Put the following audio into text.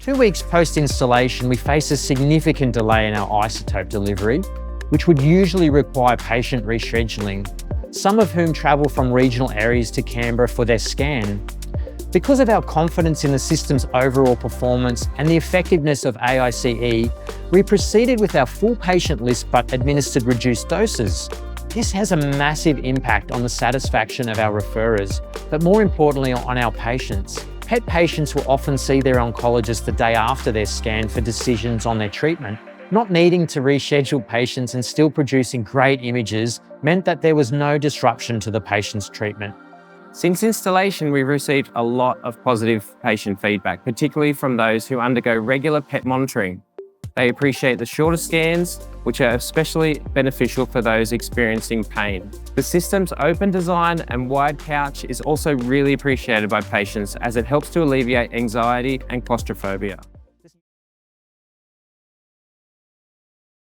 2 weeks post-installation, we face a significant delay in our isotope delivery, which would usually require patient rescheduling, some of whom travel from regional areas to Canberra for their scan. Because of our confidence in the system's overall performance and the effectiveness of AICE, we proceeded with our full patient list but administered reduced doses. This has a massive impact on the satisfaction of our referrers, but more importantly on our patients. PET patients will often see their oncologist the day after their scan for decisions on their treatment. Not needing to reschedule patients and still producing great images meant that there was no disruption to the patient's treatment. Since installation, we've received a lot of positive patient feedback, particularly from those who undergo regular PET monitoring. They appreciate the shorter scans, which are especially beneficial for those experiencing pain. The system's open design and wide couch is also really appreciated by patients as it helps to alleviate anxiety and claustrophobia.